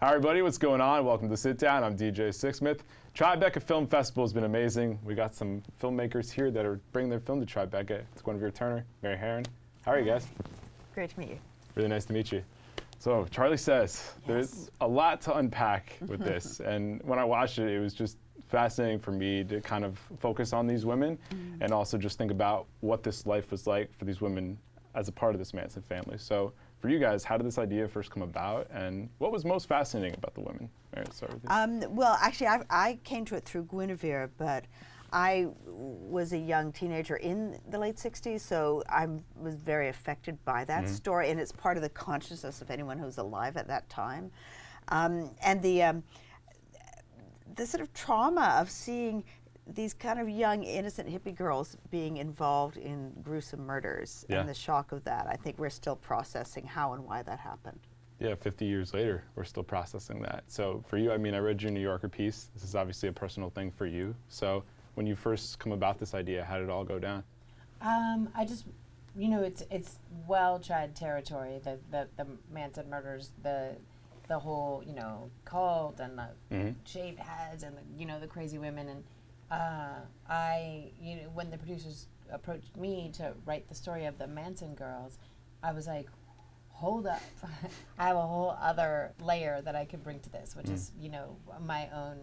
Hi everybody, what's going on? Welcome to Sit Down. I'm DJ Sixsmith. Tribeca Film Festival has been amazing. We got some filmmakers here that are bringing their film to Tribeca. It's Guinevere Turner, Mary Harron. How are you guys? Great to meet you. Really nice to meet you. So Charlie Says, there's a lot to unpack with this, and when I watched it, it was just fascinating for me to kind of focus on these women and also just think about what this life was like for these women as a part of this Manson family. So for you guys, how did this idea first come about, and what was most fascinating about the women? Mary, let's start with you. Well, actually, I came to it through Guinevere, but I was a young teenager in the late 60s, so I was very affected by that story, and it's part of the consciousness of anyone who's alive at that time. And the sort of trauma of seeing these kind of young, innocent hippie girls being involved in gruesome murders, and the shock of that, I think we're still processing how and why that happened. Yeah, 50 years later, we're still processing that. So for you, I mean, I read your New Yorker piece. This is obviously a personal thing for you. So when you first come about this idea, how did it all go down? I just, you know, it's well-tried territory, the Manson murders, the whole, you know, cult and the shaved heads and the, you know, the crazy women. And you know, when the producers approached me to write the story of the Manson girls, I was like, hold up, I have a whole other layer that I could bring to this, which is, you know, my own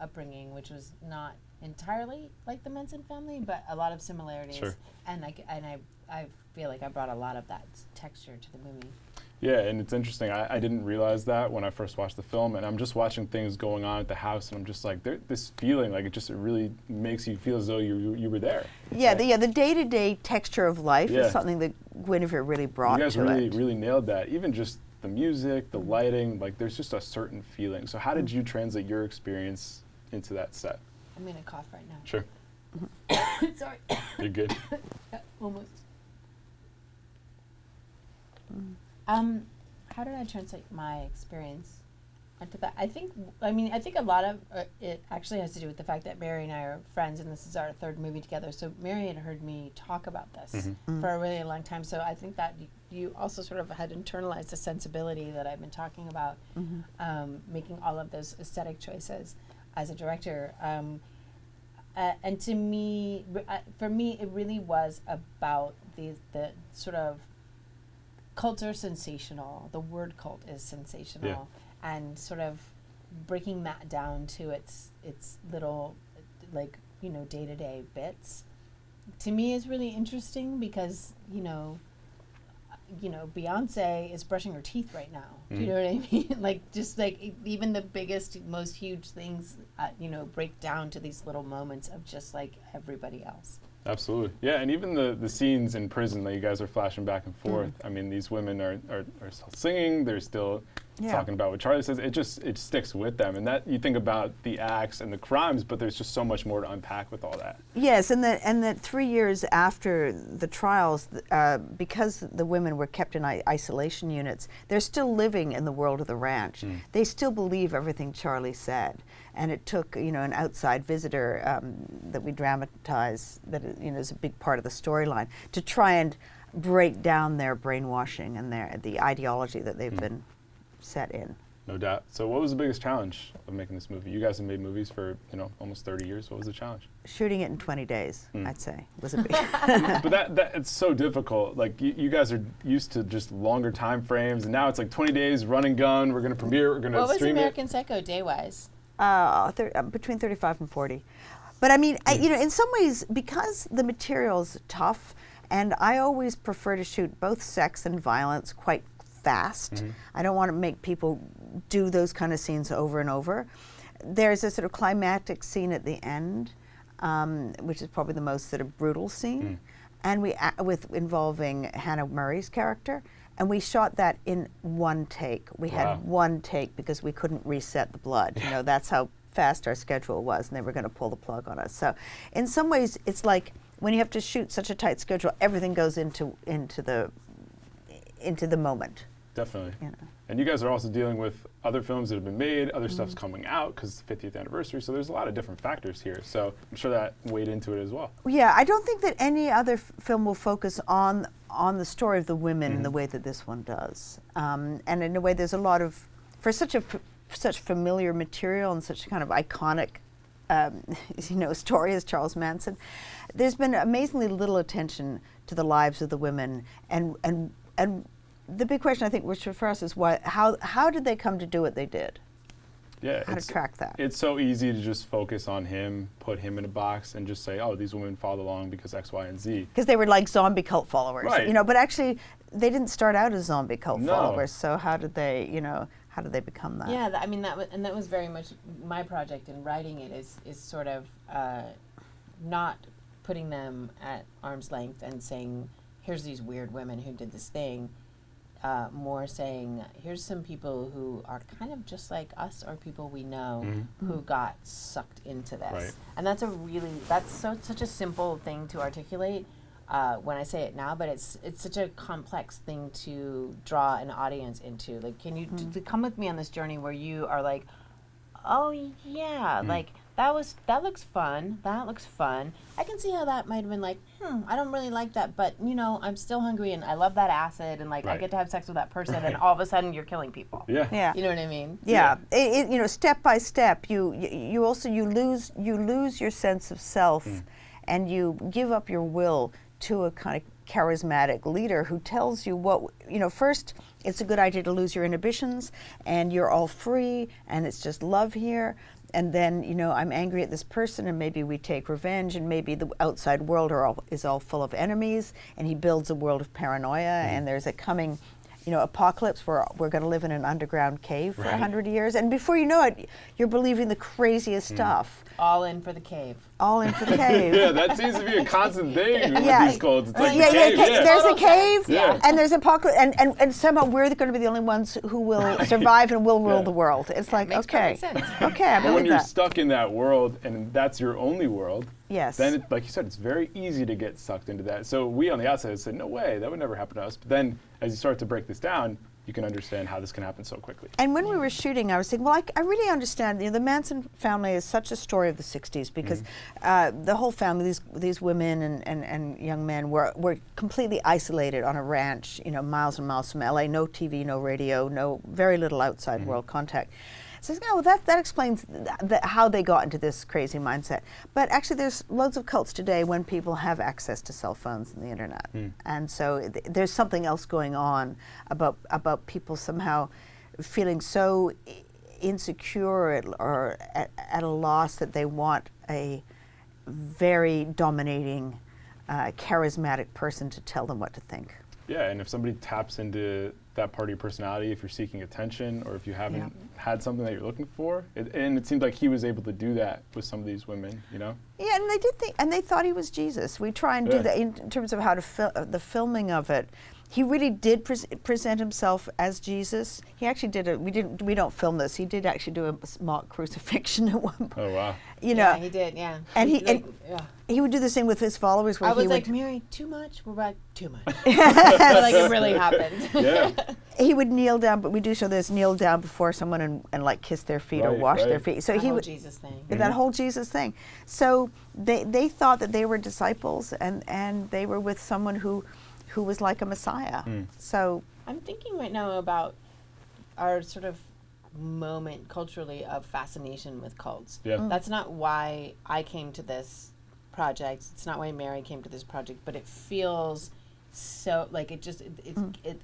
upbringing, which was not entirely like the Manson family, but a lot of similarities. Sure. And I feel like I brought a lot of that texture to the movie. Yeah, and it's interesting. I didn't realize that when I first watched the film, and I'm just watching things going on at the house, and I'm just like, this feeling, like it really makes you feel as though you were there. Yeah, the day-to-day texture of life is something that Guinevere really brought to it. You guys really nailed that. Even just the music, the lighting, like there's just a certain feeling. So how did you translate your experience into that set? I'm gonna cough right now. Sure. Sorry. You're good. Almost. How did I translate my experience into that? I think a lot of it actually has to do with the fact that Mary and I are friends, and this is our third movie together. So Mary had heard me talk about this for a really long time. So I think that you also sort of had internalized the sensibility that I've been talking about, making all of those aesthetic choices as a director. And to me, for me, it really was about the sort of cults are sensational. The word cult is sensational, and sort of breaking that down to its little, like, you know, day-to-day bits, to me is really interesting because you know, Beyonce is brushing her teeth right now. Do you know what I mean? Like, just like even the biggest, most huge things, you know, break down to these little moments of just like everybody else. Absolutely. Yeah, and even the scenes in prison that you guys are flashing back and forth, I mean, these women are still singing, they're still talking about what Charlie says. It sticks with them. And that, you think about the acts and the crimes, but there's just so much more to unpack with all that. Yes, and that 3 years after the trials, because the women were kept in isolation units, they're still living in the world of the ranch. They still believe everything Charlie said. And it took, you know, an outside visitor that we dramatize, that is a big part of the storyline, to try and break down their brainwashing and the ideology that they've been set in. No doubt. So what was the biggest challenge of making this movie? You guys have made movies for, you know, almost 30 years. What was the challenge? Shooting it in 20 days, I'd say, was a big. But that it's so difficult. Like, you guys are used to just longer time frames, and now it's like 20 days, run and gun, we're going to premiere, we're going to stream it. What was American Psycho day-wise? Between 35 and 40. But I mean, you know, in some ways, because the material's tough, and I always prefer to shoot both sex and violence quite fast. I don't want to make people do those kind of scenes over and over. There's a sort of climactic scene at the end, which is probably the most sort of brutal scene, and involving Hannah Murray's character. And we shot that in one take. We had one take because we couldn't reset the blood. You know, that's how fast our schedule was, and they were going to pull the plug on us. So in some ways, it's like when you have to shoot such a tight schedule, everything goes into the moment. Definitely. You know. And you guys are also dealing with other films that have been made, other stuff's coming out because it's the 50th anniversary, so there's a lot of different factors here. So I'm sure that weighed into it as well. Yeah, I don't think that any other film will focus on the story of the women in the way that this one does. And in a way, there's a lot of, for such a such familiar material and such kind of iconic story as Charles Manson, there's been amazingly little attention to the lives of the women, and the big question I think, which for us, is how did they come to do what they did? Yeah, how to track that. It's so easy to just focus on him, put him in a box, and just say, oh, these women followed along because X, Y, and Z. Because they were like zombie cult followers, right. But actually, they didn't start out as zombie cult followers. So how did they, how did they become that? Yeah, that was very much my project in writing it, is sort of not putting them at arm's length and saying, here's these weird women who did this thing. More saying, here's some people who are kind of just like us, or people we know who got sucked into this. Right. And that's such a simple thing to articulate when I say it now, but it's such a complex thing to draw an audience into. Like, can you come with me on this journey where you are like, oh yeah, like that looks fun. That looks fun. I can see how that might have been like, I don't really like that, but I'm still hungry and I love that acid, and like I get to have sex with that person, and all of a sudden you're killing people. Yeah. You know what I mean? Yeah. Step by step, you lose your sense of self, and you give up your will to a kind of charismatic leader who tells you what, first it's a good idea to lose your inhibitions and you're all free and it's just love here. And then, I'm angry at this person, and maybe we take revenge, and maybe the outside world is all full of enemies, and he builds a world of paranoia, and there's a coming, apocalypse where we're going to live in an underground cave for 100 years, and before you know it, you're believing the craziest stuff. All in for the cave. All in for the cave. Yeah, that seems to be a constant thing with these cults. It's like the cave. There's a cave, and there's apocalypse, and somehow we're going to be the only ones who will survive and will rule the world. It's like, okay, I believe that. When you're stuck in that world, and that's your only world, then, like you said, it's very easy to get sucked into that. So we on the outside said, no way, that would never happen to us. But then, as you start to break this down, you can understand how this can happen so quickly. And when we were shooting, I was thinking, well, I really understand. The Manson family is such a story of the '60s, because the whole family, these women and young men were completely isolated on a ranch, miles and miles from LA. No TV, no radio, very little outside world contact. So that explains how they got into this crazy mindset. But actually, there's loads of cults today when people have access to cell phones and the internet, and so there's something else going on about people somehow feeling so insecure or at a loss that they want a very dominating, charismatic person to tell them what to think. Yeah, and if somebody taps into that part of your personality, if you're seeking attention, or if you haven't had something that you're looking for, and it seemed like he was able to do that with some of these women, Yeah, and they did think, and they thought he was Jesus. We try and do that in terms of how to the filming of it. He really did present himself as Jesus. He actually did we don't film this. He did actually do a mock crucifixion at one point. Oh wow! Yeah, he did. Yeah, and he would do the same with his followers. Where I was he like, Mary, too much. We're like, too much. But like it really happened. Yeah. He would kneel down, but we do show this, kneel down before someone and like kiss their feet or wash their feet. So he would Jesus thing. That whole Jesus thing. So they thought that they were disciples, and they were with someone who was like a Messiah. So I'm thinking right now about our sort of moment culturally of fascination with cults. That's not why I came to this project. It's not why Mary came to this project, but it feels so like it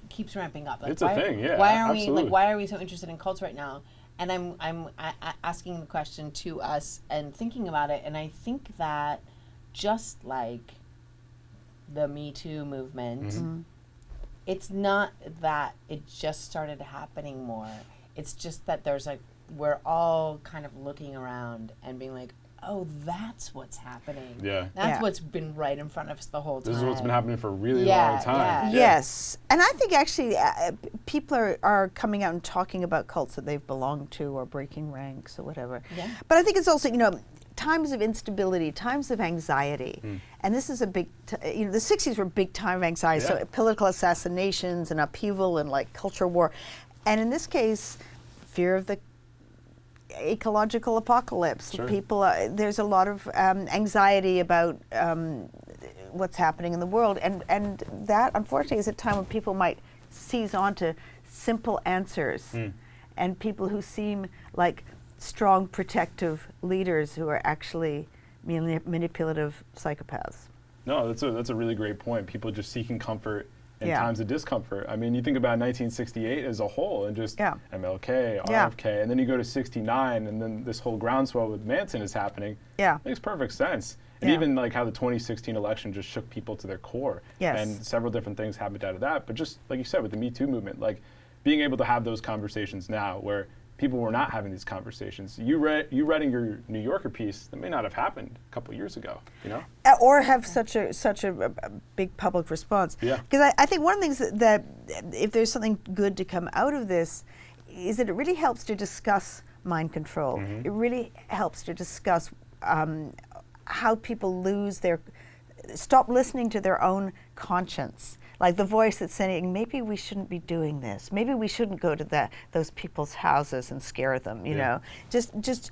keeps ramping up. Like, it's a thing, why are we so interested in cults right now? And I'm asking the question to us and thinking about it, and I think that just like the Me Too movement, it's not that it just started happening more. It's just that we're all kind of looking around and being like, oh, that's what's happening. Yeah. That's what's been right in front of us the whole time. This is what's been happening for a really long time. Yes. And I think actually people are coming out and talking about cults that they've belonged to or breaking ranks or whatever. But I think it's also, times of instability, times of anxiety. And this is a big, the 60s were big time of anxiety. So political assassinations and upheaval and like culture war. And in this case, fear of the ecological apocalypse. People, there's a lot of anxiety about what's happening in the world. And that, unfortunately, is a time when people might seize on to simple answers. and people who seem like strong protective leaders who are actually manipulative psychopaths. No, that's a really great point. People just seeking comfort in Yeah. times of discomfort. I mean, you think about 1968 as a whole and just MLK, Yeah. RFK, and then you go to 69 and then this whole groundswell with Manson is happening. Yeah. Makes perfect sense. And Yeah. even like how the 2016 election just shook people to their core. Yes. And several different things happened out of that. But just like you said with the Me Too movement, like being able to have those conversations now where people were not having these conversations. You writing your New Yorker piece, that may not have happened a couple years ago, you know? Or have such a big public response. Yeah. Because I think one of the things that if there's something good to come out of this is that it really helps to discuss mind control. Mm-hmm. It really helps to discuss how people stop listening to their own conscience. Like the voice that's saying, maybe we shouldn't be doing this. Maybe we shouldn't go to those people's houses and scare them, you know. Just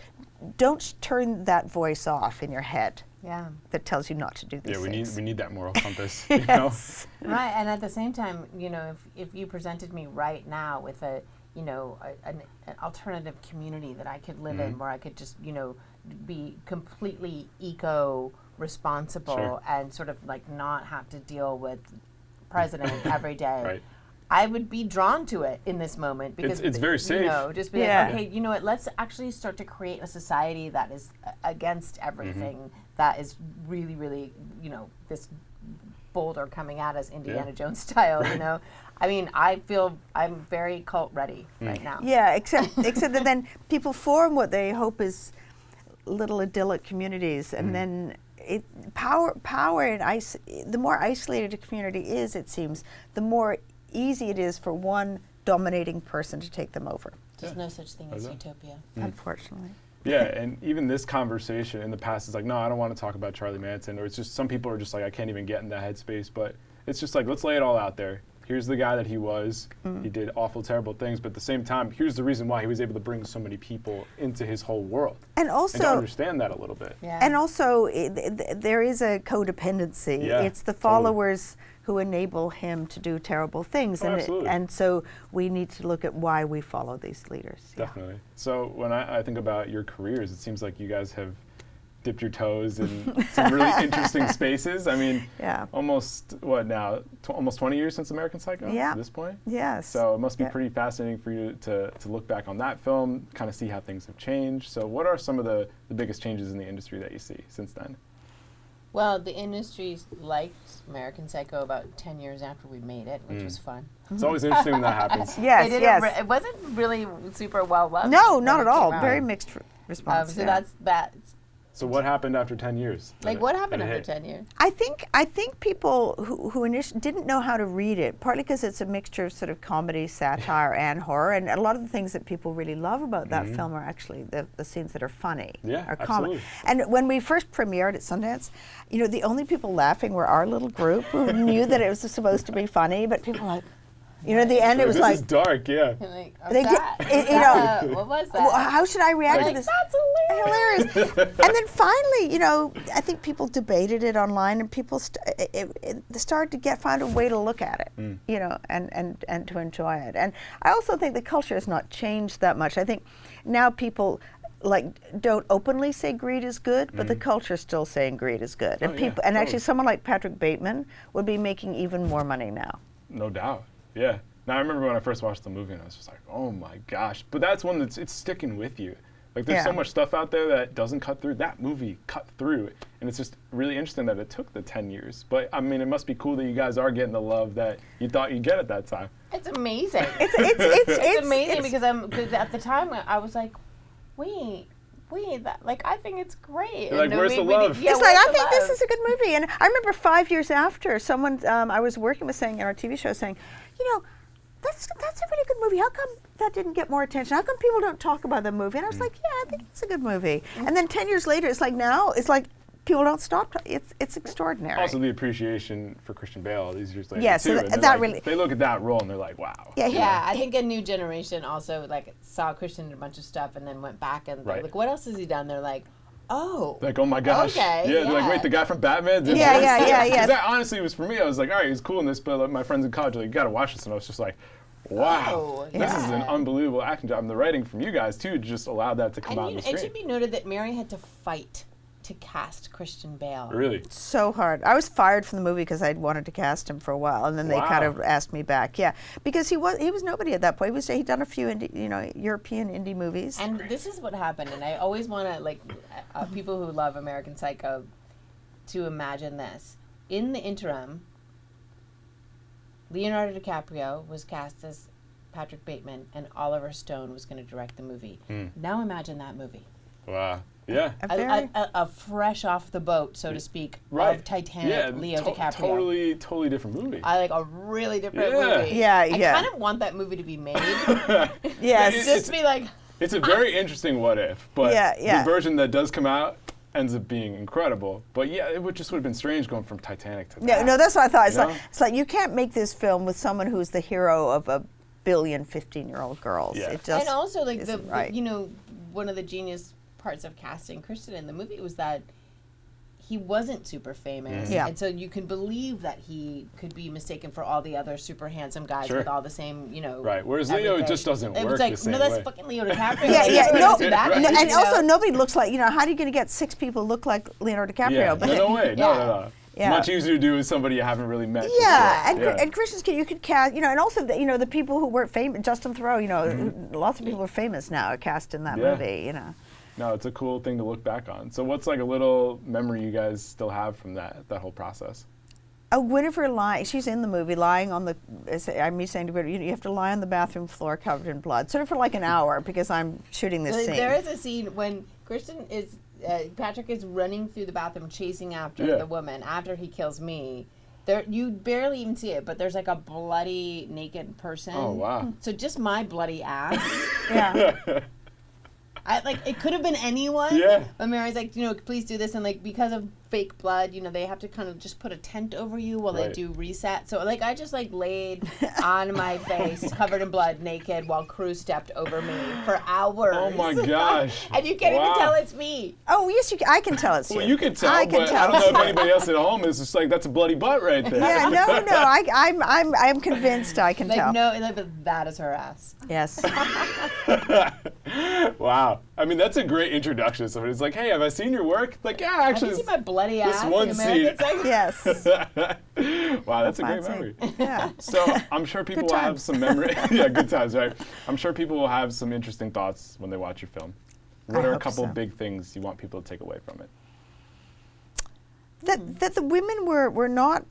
don't turn that voice off in your head. Yeah. That tells you not to do these things. We need that moral compass, Yes. you know? Right, and at the same time, you know, if you presented me right now with an alternative community that I could live in, where I could just, you know, be completely eco-responsible and sort of like not have to deal with president every day. Right. I would be drawn to it in this moment because It's very safe. You know, just be like, okay, you know what? Let's actually start to create a society that is against everything. That is really, really, you know, this boulder coming at us, Indiana Jones style. You know, I mean, I feel I'm very cult ready right now. Yeah, except that then people form what they hope is little idyllic communities, and then power and the more isolated a community is, it seems, the more easy it is for one dominating person to take them over. There's no such thing as utopia. Unfortunately. Yeah, and even this conversation in the past is like, no, I don't want to talk about Charlie Manson, or it's just some people are just like, I can't even get in that headspace, but it's just like, let's lay it all out there. Here's the guy that he was. He did awful, terrible things, but at the same time, here's the reason why he was able to bring so many people into his whole world. And also, to understand that a little bit. Yeah. and also there is a codependency. Yeah, It's the followers who enable him to do terrible things, Absolutely. and so we need to look at why we follow these leaders. Definitely. So when I think about your careers, it seems like you guys have dipped your toes in some really interesting spaces. I mean, almost, what now, almost 20 years since American Psycho at this point? Yes. So it must be pretty fascinating for you to look back on that film, kind of see how things have changed. So what are some of the biggest changes in the industry that you see since then? Well, the industry liked American Psycho about 10 years after we made it, which was fun. It's always interesting when that happens. Yes, yes. It wasn't really super well loved. No, when not it at all. came out. Very mixed response. So that's that. So what happened after 10 years? Like, what happened after 10 years? I think people who initially didn't know how to read it, partly because it's a mixture of sort of comedy, satire, and horror, and a lot of the things that people really love about that film are actually the scenes that are funny, are absolutely. And when we first premiered at Sundance, you know, the only people laughing were our little group who knew that it was supposed to be funny, but people were like, you know, at the end it was this like, is dark, yeah. Like, They did- you know, what was that? well, how should I react Like, to this? That's hilarious. And then finally, you know, I think people debated it online, and people started to find a way to look at it, you know, and to enjoy it. And I also think the culture has not changed that much. I think now people don't openly say greed is good, but the culture's still saying greed is good. And people, and actually, someone like Patrick Bateman would be making even more money now. No doubt. Yeah. Now I remember when I first watched the movie and I was just like, oh my gosh. But that's one it's sticking with you. Like there's so much stuff out there that doesn't cut through. That movie cut through. And it's just really interesting that it took the 10 years. But I mean, it must be cool that you guys are getting the love that you thought you'd get at that time. It's amazing. It's amazing because at the time I was like, wait, that, like, I think it's great. You're like, where's the love? It's like, I think this is a good movie. And I remember 5 years after, someone I was working with saying in our TV show saying, you know, that's a really good movie. How come that didn't get more attention? How come people don't talk about the movie? And I was like, yeah, I think it's a good movie. And then 10 years later, it's like now, it's like people don't stop. It's extraordinary. Also, the appreciation for Christian Bale these years later. Yeah, too. so And that like, really. They look at that role and they're like, wow. Yeah, I think a new generation also like saw Christian in a bunch of stuff and then went back and like, what else has he done? They're like, oh. Like, oh my gosh. Okay, yeah, they're like, wait, the guy from Batman did this? Yeah. 'Cause that honestly was for me. I was like, all right, he's cool in this, but like, my friends in college were like, you got to watch this. And I was just like, Wow. Oh, This is an unbelievable acting job. And the writing from you guys, too, just allowed that to come out on the screen. It should be noted that Mary had to fight to cast Christian Bale. Really? So hard. I was fired from the movie because I'd wanted to cast him for a while, and then they kind of asked me back. Yeah, because he was nobody at that point. He'd done a few European indie movies. And this is what happened. And I always want to people who love American Psycho to imagine this. In the interim, Leonardo DiCaprio was cast as Patrick Bateman, and Oliver Stone was going to direct the movie. Now imagine that movie. Wow. Yeah. A fresh off the boat, so to speak, of Titanic, Leo DiCaprio. Totally different movie. I like a really different movie. Yeah, I kind of want that movie to be made. Yes. Just to be like... It's a very interesting what if, but the version that does come out ends up being incredible. But yeah, it would have been strange going from Titanic to that. No, that's what I thought. It's like you can't make this film with someone who's the hero of a billion 15-year-old girls. Yeah. It just and also, like, right. one of the genius parts of casting Christian in the movie was that he wasn't super famous. Yeah. And so you can believe that he could be mistaken for all the other super handsome guys with all the same, Right. Whereas Leo just doesn't work was like, the same no, that's way. fucking Leo DiCaprio. And also nobody looks like, how are you going to get 6 people look like Leonardo DiCaprio? Yeah. But No way. No. Yeah. Much easier to do with somebody you haven't really met. Yeah, before. and Christian's kid, you could cast, and also the people who weren't famous, Justin Theroux, lots of people are famous now are cast in that movie, No, it's a cool thing to look back on. So what's like a little memory you guys still have from that whole process? Oh, Guinevere lying, she's in the movie, lying on I'm saying to Guinevere, you have to lie on the bathroom floor covered in blood, sort of for like an hour because I'm shooting this scene. There is a scene when Patrick is running through the bathroom chasing after the woman after he kills me. You barely even see it, but there's like a bloody naked person. Oh, wow. So just my bloody ass. Yeah. It could have been anyone. Yeah. But Mary's like, please do this. And like, because of fake blood, they have to kind of just put a tent over you while they do reset. So like, I just like laid on my face, covered in blood, naked, while crew stepped over me for hours. Oh my gosh. And you can't even tell it's me. Oh, yes, I can tell it's you. Well, you can tell, I but I don't know if anybody else at home is just like, that's a bloody butt right there. Yeah, no, I'm convinced I can tell. But that is her ass. Yes. Wow. I mean, that's a great introduction to somebody. It's like, hey, have I seen your work? Like, yeah, actually. Have you seen my bloody ass? This one scene. Yes. Wow, that's a great memory. Yeah. So I'm sure people will have some memory. Yeah, good times, right? I'm sure people will have some interesting thoughts when they watch your film. What are a couple of big things you want people to take away from it? That the women were not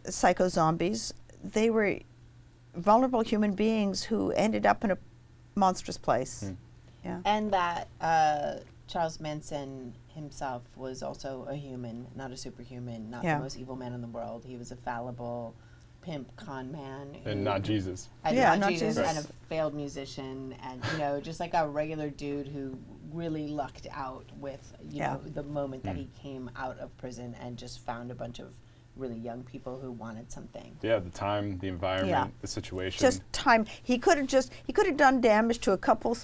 psycho zombies. They were vulnerable human beings who ended up in a monstrous place. Yeah. And that Charles Manson himself was also a human, not a superhuman, not the most evil man in the world. He was a fallible pimp con man. And not Jesus. And not Jesus. And a failed musician, and just like a regular dude who really lucked out with the moment that he came out of prison and just found a bunch of really young people who wanted something. Yeah, the time, the environment, the situation. Just time. He could have done damage to a couple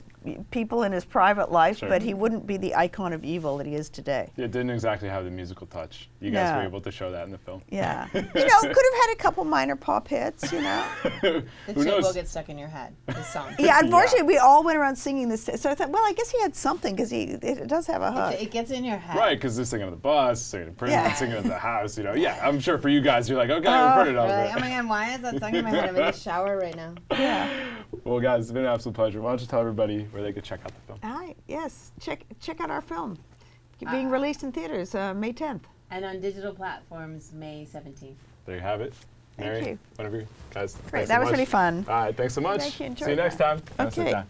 people in his private life, but he wouldn't be the icon of evil that he is today. It didn't exactly have the musical touch. You guys were able to show that in the film. Yeah. Could have had a couple minor pop hits, The shit will get stuck in your head, this song. Yeah, unfortunately, we all went around singing this. So I thought, well, I guess he had something, because it does have a hook. It gets in your head. Right, because they're singing on the bus, singing in prison, singing at the house, Yeah, I'm sure for you guys, you're like, okay, we've heard it all. Right. Oh my God, why is that song in my head? I'm in the shower right now. Yeah. Well, guys, it's been an absolute pleasure. Why don't you tell everybody where they could check out the film? All right, yes. Check out our film. Being released in theaters May 10th. And on digital platforms, May 17th. There you have it. Mary, Thank you. whatever, guys. Great, that was really fun. All right, thanks so much. Thank you, See you next time. Okay.